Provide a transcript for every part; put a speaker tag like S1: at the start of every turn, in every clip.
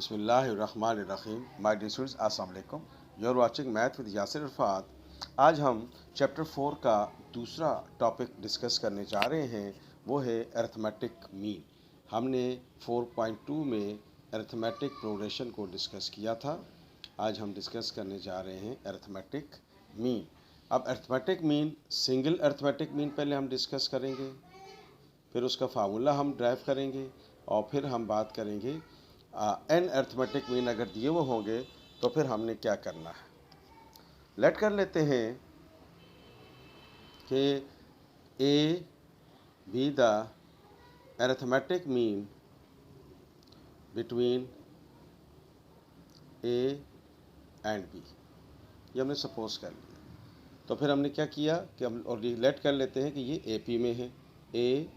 S1: बिस्मिल्लाहिर्रहमानिर्रहीम। My dear students, अस्सलाम वालेकुम। You are watching math with Yasir Arafat. आज हम चैप्टर 4 का दूसरा टॉपिक डिस्कस करने जा रहे हैं, वो है अरिथमेटिक मीन। हमने 4.2 में अरिथमेटिक प्रोग्रेशन को डिस्कस किया था। आज हम डिस्कस करने जा रहे हैं अरिथमेटिक मीन। अब arithmetic mean, single arithmetic mean पहले हम डिस्कस करेंगे, फिर उसका फार्मूला हम ड्राइव करेंगे और फिर हम बात करेंगे एन अरिथमेटिक मीन अगर दिए हुए होंगे तो फिर हमने क्या करना है। लेट कर लेते हैं कि A B the arithmetic mean between A and B. ये हमने सपोज कर लिया। तो फिर हमने क्या किया कि हम और लेट कर लेते हैं कि ये ए पी में है, A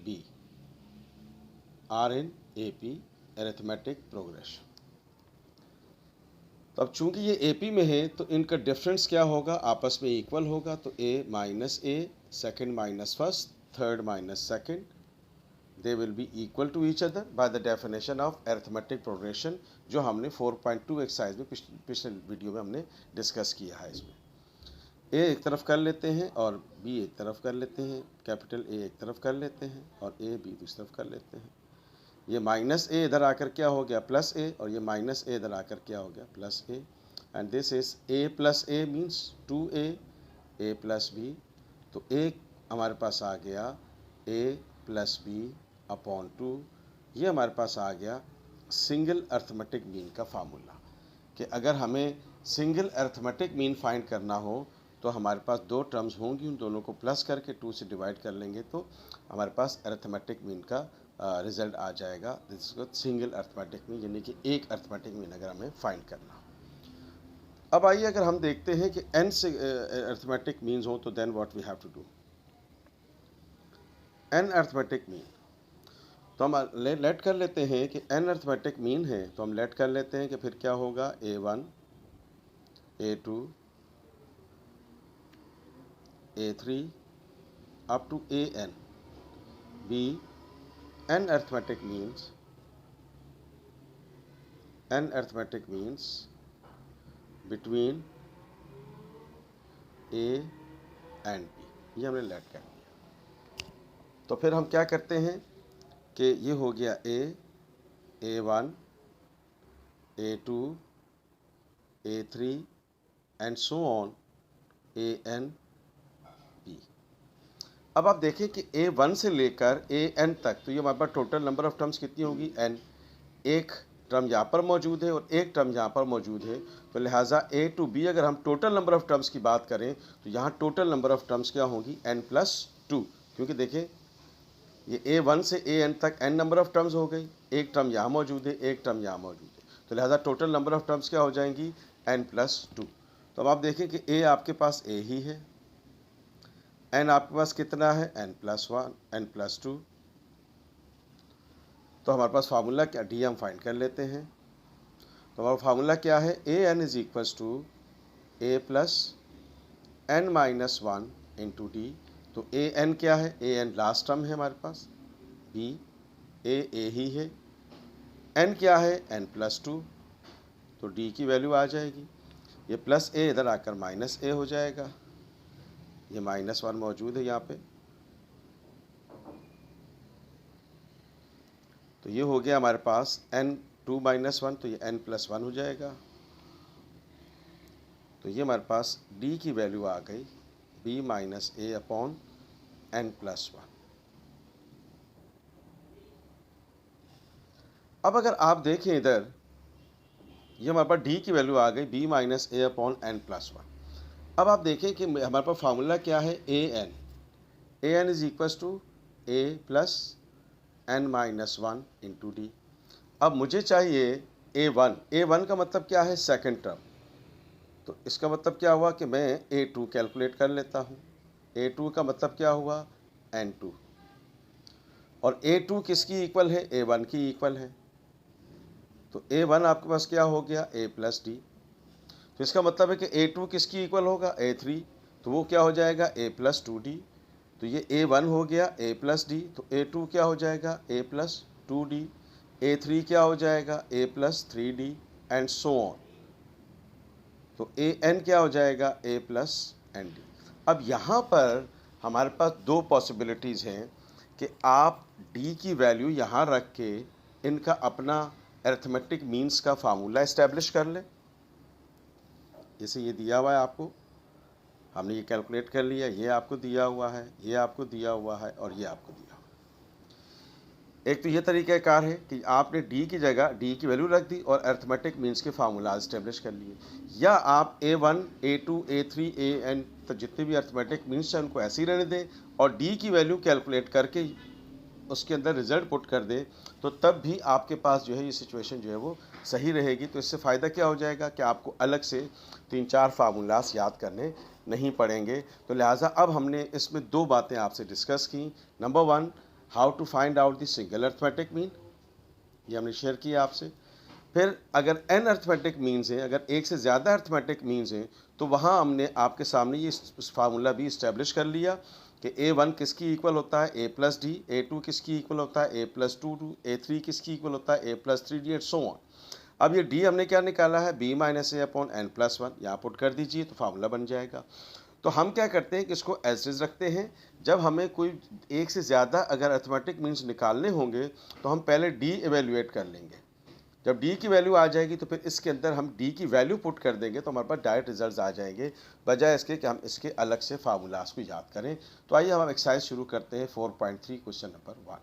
S1: B are in A P arithmetic progression. तो अब चूंकि ये ए पी में है तो इनका डिफरेंस क्या होगा, आपस में इक्वल होगा। तो a minus a, second minus first, third minus second, they will be equal to each other by the definition of arithmetic progression, जो हमने 4.2 एक्सरसाइज में पिछले वीडियो में हमने डिस्कस किया है। इसमें ए एक तरफ कर लेते हैं और बी एक तरफ कर लेते हैं, कैपिटल ए एक तरफ कर लेते हैं और ए बी दूसरी तरफ कर लेते हैं। ये माइनस ए इधर आकर क्या हो गया, प्लस ए, और ये माइनस ए इधर आकर क्या हो गया, plus A. And this is A plus A means 2a, A plus B. तो एक हमारे पास आ गया ए प्लस बी अपॉन 2। ये हमारे पास आ गया सिंगल अरिथमेटिक मीन का फार्मूला, कि अगर हमें सिंगल अरिथमेटिक मीन फाइंड करना हो तो हमारे पास दो टर्म्स होंगी, उन दोनों को प्लस करके 2 से डिवाइड कर लेंगे तो हमारे पास अरिथमेटिक मीन का रिजल्ट आ जाएगा। This is single arithmetic mean, यानी कि एक अरिथमेटिक मीन अगर हमें फाइंड करना हो। अब आइए अगर हम देखते हैं कि n से अरिथमेटिक मीन्स हो तो then what we have to do. n arithmetic mean, तो हम लेट कर लेते हैं कि n अरिथमेटिक मीन है, तो हम लेट कर लेते हैं कि फिर क्या होगा, a1, a2, a3 up to an be n arithmetic means between a and b। ये हमने लेट कर दिया। तो फिर हम क्या करते हैं कि ये हो गया a1, a2, a3 and so on an b। अब आप देखें कि a1 से लेकर an तक, तो ये हमारे पास टोटल नंबर ऑफ टर्म्स कितनी होगी, n। एक टर्म यहाँ पर मौजूद है और एक टर्म यहाँ पर मौजूद है, तो लिहाजा a टू b अगर हम टोटल नंबर ऑफ टर्म्स की बात करें तो यहाँ टोटल नंबर ऑफ टर्म्स क्या होंगी, n+2। क्योंकि देखें ये a1 से an तक n नंबर ऑफ टर्म्स हो गई, एक टर्म यहाँ मौजूद है, एक टर्म यहाँ मौजूद है, तो लिहाजा टोटल नंबर ऑफ टर्म्स क्या हो जाएंगी, n+2। तो अब आप देखें कि a आपके पास a ही है, n आपके पास कितना है, n+1, n+2। तो हमारे पास फार्मूला क्या, डी हम फाइंड कर लेते हैं। तो हमारा फार्मूला क्या है, an is equals to a plus n-1 into D. तो an क्या है, an लास्ट टर्म है हमारे पास, b a ही है, n क्या है, n+2, तो d की वैल्यू आ जाएगी। ये प्लस a इधर आकर माइनस a हो जाएगा, ये -1 मौजूद है यहाँ पे। तो ये हो गया हमारे पास n2 - 1, तो ये n+1 हो जाएगा। तो ये हमारे पास d की वैल्यू आ गई b - a अपॉन n+1। अब अगर आप देखें इधर, ये हमारे पास d की वैल्यू आ गई b - a अपॉन n+1। अब आप देखें कि हमारे पास फार्मूला क्या है, an is equals to a plus n-1 into D. अब मुझे चाहिए a1 का मतलब क्या है, सेकंड टर्म। तो इसका मतलब क्या हुआ कि मैं a2 कैलकुलेट कर लेता हूँ। a2 का मतलब क्या हुआ, n2, और a2 किसकी इक्वल है, a1 की इक्वल है। तो a1 आपके पास क्या हो गया, a प्लस डी। तो इसका मतलब है कि a2 किसकी इक्वल होगा, a3, तो वो क्या हो जाएगा, a प्लस 2d। तो ये a1 हो गया a प्लस डी, तो a2 क्या हो जाएगा, a प्लस 2d। A3 क्या हो जाएगा, A plus 3D and so on. तो AN क्या हो जाएगा, A प्लस ND। अब यहाँ पर हमारे पास दो पॉसिबिलिटीज़ हैं कि आप D की वैल्यू यहाँ रख के इनका अपना अरिथमेटिक मीन्स का फार्मूला इस्टेब्लिश कर लें। जैसे ये दिया हुआ है आपको, हमने ये कैलकुलेट कर लिया, ये आपको दिया हुआ है, ये आपको दिया हुआ है और ये आपको दिया हुआ है। एक तो ये तरीक़ाकार है कि आपने D की जगह D की वैल्यू रख दी और अरिथमेटिक मीन्स के फार्मूला इस्टेब्लिश कर लिए, या आप A1, A2, A3, AN तो जितने भी अरिथमेटिक मीन्स हैं उनको ऐसे ही रहने दें और D की वैल्यू कैलकुलेट करके उसके अंदर रिजल्ट पुट कर दें, तो तब भी आपके पास जो है ये सिचुएशन जो है वो सही रहेगी। तो इससे फ़ायदा क्या हो जाएगा कि आपको अलग से 3-4 फार्मूलास याद करने नहीं पड़ेंगे। तो लिहाजा अब हमने इसमें दो बातें आपसे डिस्कस की। Number 1, how to find out the single arithmetic mean, ये हमने शेयर किया आपसे। फिर अगर n अरिथमेटिक मीन्स हैं, अगर एक से ज़्यादा अरिथमेटिक मीन्स हैं, तो वहाँ हमने आपके सामने ये फार्मूला भी इस्टेब्लिश कर लिया कि A1 किसकी इक्वल होता है, A प्लस डी, A2 किसकी इक्वल होता है, A प्लस 2D, A3 किसकी इक्वल होता है, A plus 3D and so on. अब ये D हमने क्या निकाला है, B minus A upon n plus 1, यहाँ पुट कर दीजिए तो फार्मूला बन जाएगा। तो हम क्या करते हैं कि इसको एज इज रखते हैं। जब हमें कोई एक से ज़्यादा अगर अरिथमेटिक मीन्स निकालने होंगे तो हम पहले D एवेल्यूएट कर लेंगे। जब D की वैल्यू आ जाएगी तो फिर इसके अंदर हम D की वैल्यू पुट कर देंगे तो हमारे पास डायरेक्ट रिजल्ट्स आ जाएंगे, बजाय इसके कि हम इसके अलग से फार्मूलास को याद करें। तो आइए हम एक्सरसाइज शुरू करते हैं 4.3 question number 1।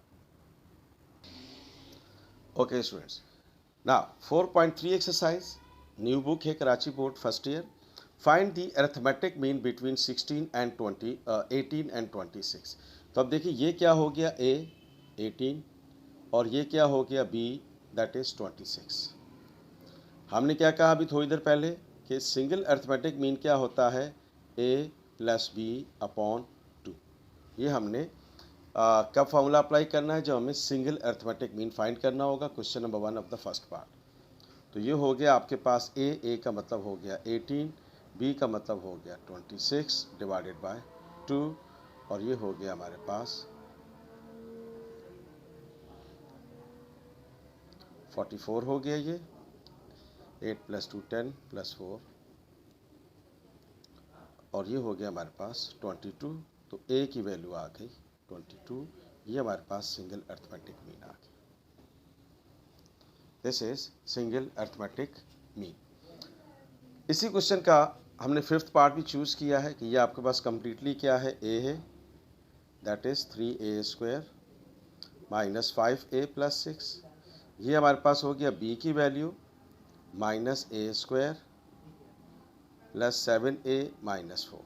S1: Okay students, now 4.3 exercise, new book है, Karachi board first year. Find the arithmetic mean between 16 and 18 and 26। तो अब देखिए ये क्या हो गया, A 18 और ये क्या हो गया B, दैट इज़ 26। हमने क्या कहा अभी थोड़ी देर पहले कि सिंगल अरिथमेटिक मीन क्या होता है, A प्लस B अपॉन 2। ये हमने कब फार्मूला अप्लाई करना है, जब हमें सिंगल अरिथमेटिक मीन फाइंड करना होगा, question number 1 of the first part. तो ये हो गया आपके पास A का मतलब हो गया 18, B का मतलब हो गया 26 डिवाइडेड बाय 2 और ये हो गया हमारे पास 44 हो गया। ये 8 प्लस 2 10 प्लस 4 और ये हो गया हमारे पास 22। तो A की वैल्यू आ गई 22, ये हमारे पास सिंगल अरिथमेटिक मीन आ गई। This is single arithmetic mean. इसी क्वेश्चन का हमने फिफ्थ पार्ट भी चूज़ किया है कि ये आपके पास कम्प्लीटली क्या है, A है, that is 3A square minus 5A plus 6। ये हमारे पास हो गया B की value minus A square plus 7A minus 4।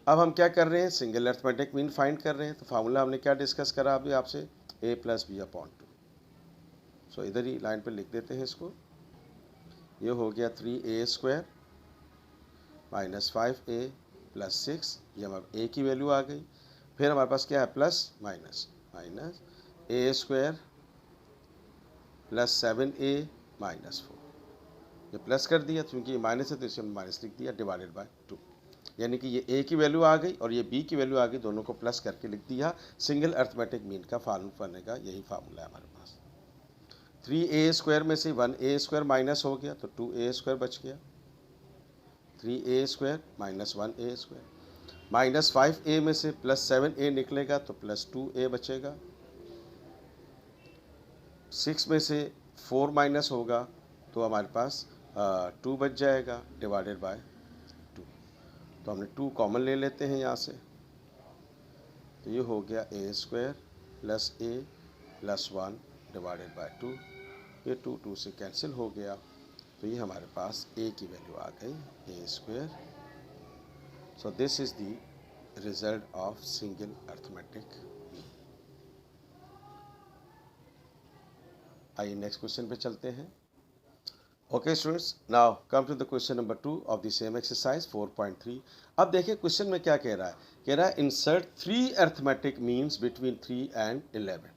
S1: अब हम क्या कर रहे हैं, सिंगल अरिथमेटिक मीन फाइंड कर रहे हैं। तो फार्मूला हमने क्या डिस्कस करा अभी आपसे, A प्लस B अपॉन 2। सो इधर ही लाइन पे लिख देते हैं इसको। ये हो गया 3A square minus 5A plus 6, ये हमारे A की वैल्यू आ गई। फिर हमारे पास क्या है, plus minus minus A square plus 7A minus 4। ये प्लस कर दिया क्योंकि ये माइनस है तो इसे हमने माइनस लिख दिया डिवाइडेड बाय 2, यानी कि ये A की वैल्यू आ गई और ये B की वैल्यू आ गई, दोनों को प्लस करके लिख दिया। सिंगल अरिथमेटिक मीन का फार्मूला करने का यही फार्मूला है हमारे पास। 3A स्क्वायर में से 1A स्क्वायर माइनस हो गया तो 2A स्क्वायर बच गया, 3A square minus 1A square, minus 5A में से प्लस 7A निकलेगा तो प्लस 2A बचेगा, 6 में से 4 माइनस होगा तो हमारे पास 2 बच जाएगा डिवाइडेड बाय 2। तो हमने 2 कॉमन ले लेते हैं यहाँ से, तो ये हो गया A square plus A plus 1 divided by 2। ये 2 से कैंसिल हो गया तो ये हमारे पास A की वैल्यू आ गई A square. So this is the result of single arithmetic mean. आइए नेक्स्ट क्वेश्चन पे चलते हैं। Okay students, now come to the question number 2 of the same exercise 4.3। अब देखिए क्वेश्चन में क्या कह रहा है, insert 3 arithmetic means between 3 and 11।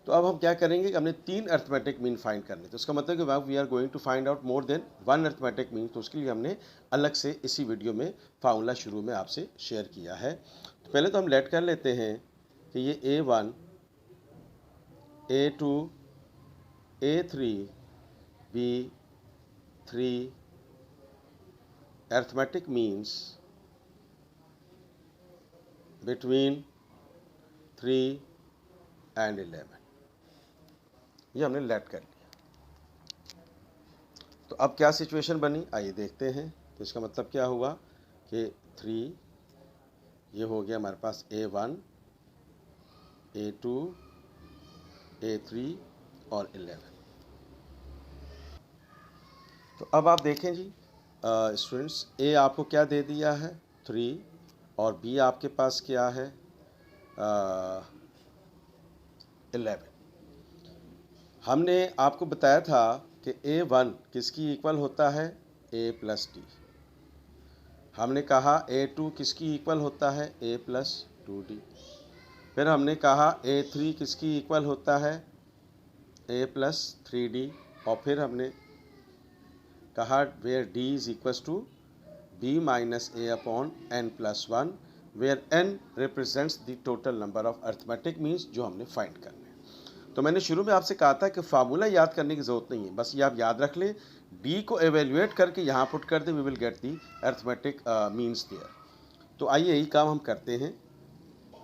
S1: तो अब हम क्या करेंगे कि हमने 3 अरिथमेटिक मीन फाइंड करने, तो इसका मतलब कि we are going to find out more than 1 arithmetic mean. तो उसके लिए हमने अलग से इसी वीडियो में फार्मूला शुरू में आपसे शेयर किया है। तो पहले तो हम लेट कर लेते हैं कि ये A1, A2, A3 be 3 arithmetic means between 3 and 11। ये हमने लेट कर लिया। तो अब क्या सिचुएशन बनी, आइए देखते हैं। तो इसका मतलब क्या हुआ कि 3, ये हो गया हमारे पास A1, A2, A3 और 11। तो अब आप देखें जी स्टूडेंट्स, A आपको क्या दे दिया है 3, और B आपके पास क्या है 11। हमने आपको बताया था कि A1 किसकी इक्वल होता है, A प्लस D। हमने कहा A2 किसकी इक्वल होता है, A प्लस 2D। फिर हमने कहा A3 किसकी इक्वल होता है, A प्लस 3D। और फिर हमने कहा where D is equal to B minus A upon N plus 1, where N represents the total number of arithmetic means जो हमने फाइंड करने। तो मैंने शुरू में आपसे कहा था कि फार्मूला याद करने की ज़रूरत नहीं है, बस ये आप याद रख लें, D को एवेल्युएट करके यहाँ पुट कर दें, we will get the arithmetic means there. तो आइए यही काम हम करते हैं।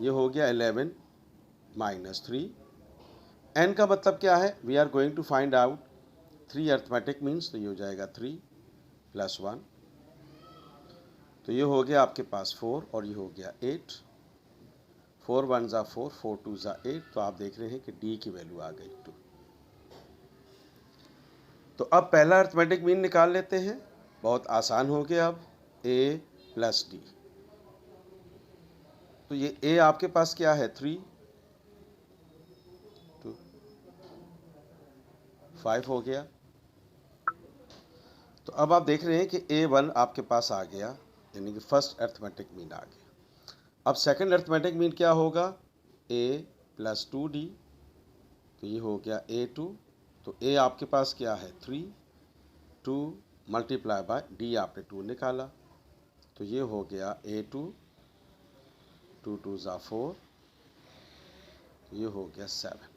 S1: ये हो गया 11 माइनस 3। N का मतलब क्या है, we are going to find out 3 arithmetic means, तो ये हो जाएगा 3 प्लस 1। तो ये हो गया आपके पास 4 और ये हो गया 8। 4 1 ज़ा 4, 4 2 ज़ा 8। तो आप देख रहे हैं कि D की वैल्यू आ गई 2। तो अब पहला अर्थमेटिक मीन निकाल लेते हैं, बहुत आसान हो गया। अब A प्लस D, तो ये A आपके पास क्या है 3, 2, 5 हो गया। तो अब आप देख रहे हैं कि A1 आपके पास आ गया, यानी कि फर्स्ट अर्थमेटिक मीन आ गया। अब सेकंड अर्थमेटिक मीन क्या होगा, A प्लस 2D। तो ये हो गया A2। तो A आपके पास क्या है 3, 2 मल्टीप्लाई बाय D आपने 2 निकाला। तो ये हो गया A2, 2 2 ज़ा 4, ये हो गया 7।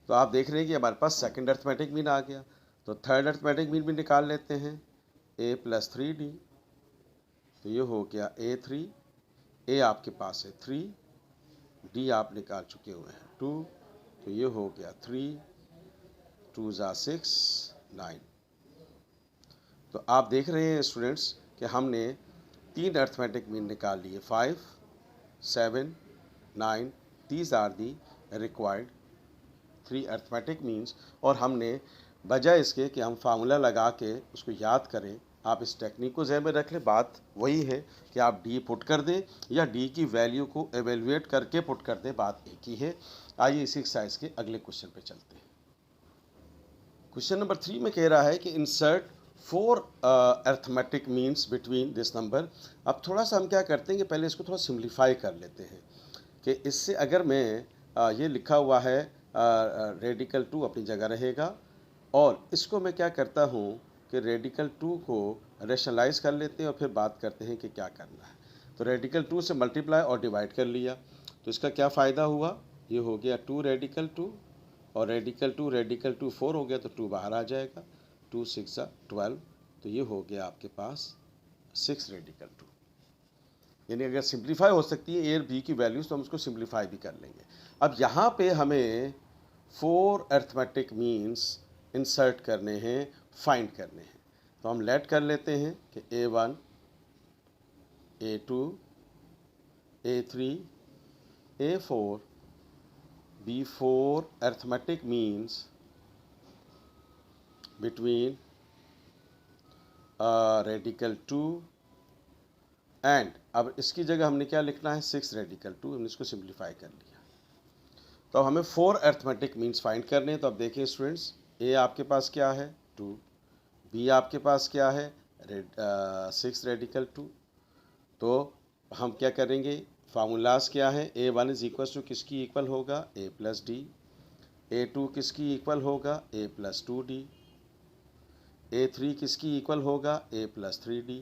S1: तो आप देख रहे हैं कि हमारे पास सेकंड अर्थमेटिक मीन आ गया। तो थर्ड अर्थमेटिक मीन भी निकाल लेते हैं, A प्लस 3D। तो ये हो गया A3। A आपके पास है 3, D आप निकाल चुके हुए हैं 2। तो ये हो गया 3, 2 ज़ा 6, 9। तो आप देख रहे हैं स्टूडेंट्स कि हमने 3 अर्थमेटिक मीन निकाल लिए, 5, 7, 9। These are the required 3 arithmetic means. और हमने बजाय इसके कि हम फार्मूला लगा के उसको याद करें, आप इस टेक्निक को ज़हन में रख लें। बात वही है कि आप D पुट कर दें या D की वैल्यू को एवेल्युएट करके पुट कर दें, बात एक ही है। आइए इसी एक्सरसाइज के अगले क्वेश्चन पे चलते हैं। क्वेश्चन नंबर 3 में कह रहा है कि insert 4 arithmetic means between this number. अब थोड़ा सा हम क्या करते हैं कि पहले इसको थोड़ा सिंप्लीफाई कर लेते हैं कि इससे अगर मैं ये लिखा हुआ है रेडिकल 2 अपनी जगह रहेगा, और इसको मैं क्या करता हूँ कि रेडिकल 2 को रेशनलाइज कर लेते हैं और फिर बात करते हैं कि क्या करना है। तो रेडिकल 2 से मल्टीप्लाई और डिवाइड कर लिया, तो इसका क्या फ़ायदा हुआ, ये हो गया 2 रेडिकल 2, और रेडिकल 2 4 हो गया, तो 2 बाहर आ जाएगा, 2 6 12। तो ये हो गया आपके पास 6 रेडिकल 2। यानी अगर सिंप्लीफाई हो सकती है A और B की वैल्यूज़, तो हम उसको सिंप्लीफाई भी कर लेंगे। अब यहाँ पे हमें 4 अर्थमेटिक मीन्स इंसर्ट करने हैं, फाइंड करने हैं। तो हम लेट कर लेते हैं कि A1, A2, A3, A4 be 4 arithmetic means between radical 2 and, अब इसकी जगह हमने क्या लिखना है 6 रेडिकल 2। हमने इसको सिंप्लीफाई कर लिया। तो अब हमें 4 अर्थमेटिक मीन्स फाइंड करने हैं। तो अब देखिए स्टूडेंट्स, A आपके पास क्या है 2, B आपके पास क्या है 6 रेडिकल 2। तो हम क्या करेंगे, फार्मूलाज क्या है, A1 इज इक्वल टू किसकी इक्वल होगा, A प्लस डी। A2 किसकी इक्वल होगा, A प्लस 2D। A3 किसकी इक्वल होगा, A प्लस 3D।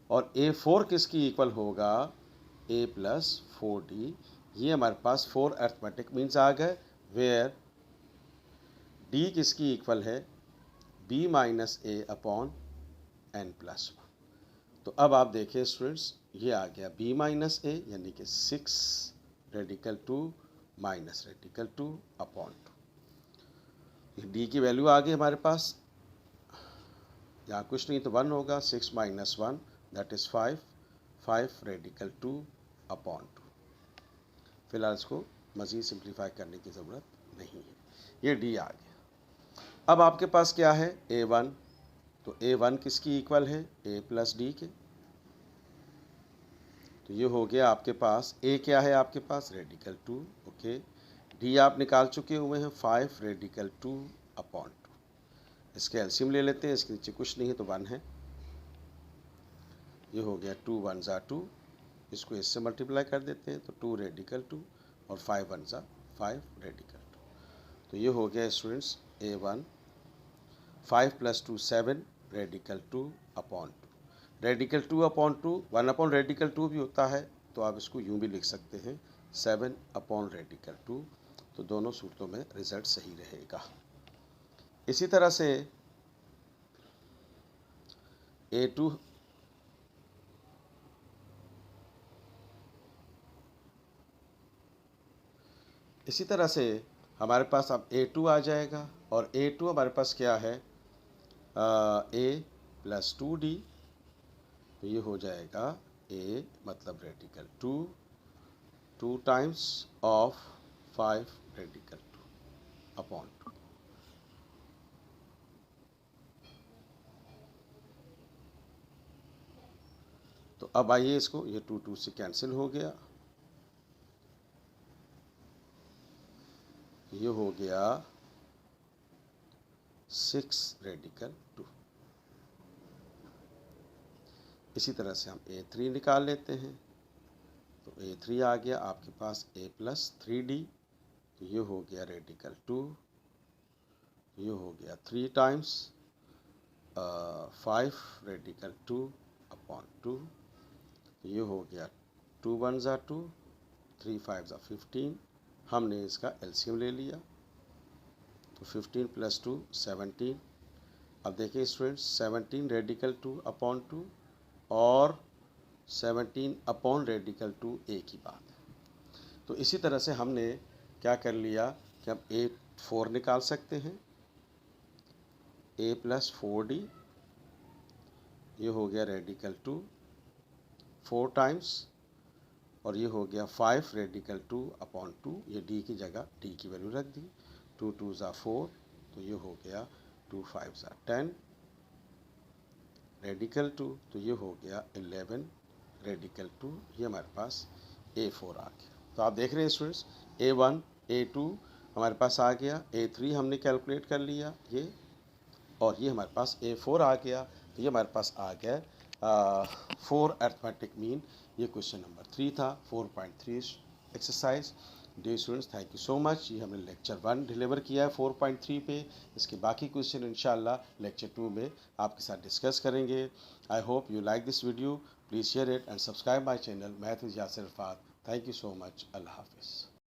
S1: और A4 किसकी इक्वल होगा, A प्लस 4D। ये हमारे पास 4 अर्थमेटिक मीन्स आ गए वेयर डी किसकी इक्वल है, बी माइनस ए अपॉन एन प्लस वन। तो अब आप देखिए स्टूडेंट्स, ये आ गया b माइनस ए यानी कि 6 radical 2 minus radical 2 upon 2। D की वैल्यू आ गई हमारे पास, यहाँ कुछ नहीं तो 1 होगा, 6 minus 1 that is 5, 5 radical 2 upon 2। फिलहाल इसको मज़ीद सिंप्लीफाई करने की ज़रूरत नहीं है, ये डी आ गया। अब आपके पास क्या है, a1, तो a1 किसकी इक्वल है, a प्लस डी के। तो ये हो गया आपके पास, a क्या है आपके पास, रेडिकल 2, ओके। डी आप निकाल चुके हुए हैं, 5 रेडिकल 2 अपॉन 2। इसके एलसीएम ले लेते हैं, इसके नीचे कुछ नहीं है तो 1 है। ये हो गया 2 1 ज़ा 2, इसको इससे मल्टीप्लाई कर देते हैं तो 2 रेडिकल 2 और 5 1 ज़ा 5 रेडिकल 2। तो ये हो गया students a1, 5 plus 2 7 radical 2 upon 2। Radical 2 upon 2, 1 upon radical 2 भी होता है, तो आप इसको यूँ भी लिख सकते हैं 7 अपॉन रेडिकल 2। तो दोनों सूरतों में रिजल्ट सही रहेगा। इसी तरह से a2 इसी तरह से हमारे पास अब a2 आ जाएगा, और a2 हमारे पास क्या है, a प्लस 2d। तो ये हो जाएगा a मतलब radical 2, 2 times of 5 radical 2 upon 2। तो अब आइए इसको, ये 2 2 से कैंसिल हो गया, ये हो गया 6 रेडिकल 2। इसी तरह से हम a3 निकाल लेते हैं, तो a3 आ गया आपके पास a प्लस 3d। तो ये हो गया रेडिकल 2, ये हो गया 3 टाइम्स 5 रेडिकल 2 अपॉन 2। ये हो गया 2 1 ज़ा 2, 3 5 ज़ा 15। हमने इसका एलसीएम ले लिया, तो 15 प्लस 2 17। अब देखिए स्टूडेंट्स, 17 रेडिकल 2 अपॉन 2 और 17 अपॉन रेडिकल 2 एक ही बात है। तो इसी तरह से हमने क्या कर लिया कि हम a4 निकाल सकते हैं, a प्लस 4d। ये हो गया रेडिकल 2 4 टाइम्स, और ये हो गया 5 रेडिकल 2 अपॉन 2। ये d की जगह d की वैल्यू रख दी, 2 2 ज़ा 4, तो ये हो गया 2 5 ज़ा 10 रेडिकल 2। तो ये हो गया 11 रेडिकल 2। ये हमारे पास a4 आ गया। तो आप देख रहे हैं स्टूडेंट्स, a1 a2 हमारे पास आ गया, a3 हमने कैलकुलेट कर लिया ये, और ये हमारे पास a4 आ गया। तो ये हमारे पास आ गया 4 अर्थमेटिक मीन। ये क्वेश्चन नंबर 3 था, 4.3 exercise. Dear students, thank you so much. ये हमने लेक्चर 1 डिलीवर किया है 4.3 पे। इसके बाकी क्वेश्चन इंशाल्लाह लेक्चर 2 में आपके साथ डिस्कस करेंगे। I hope you like this video, please share it and subscribe my channel math with Yasir Arafat. Thank you so much. अल्लाह हाफिज़।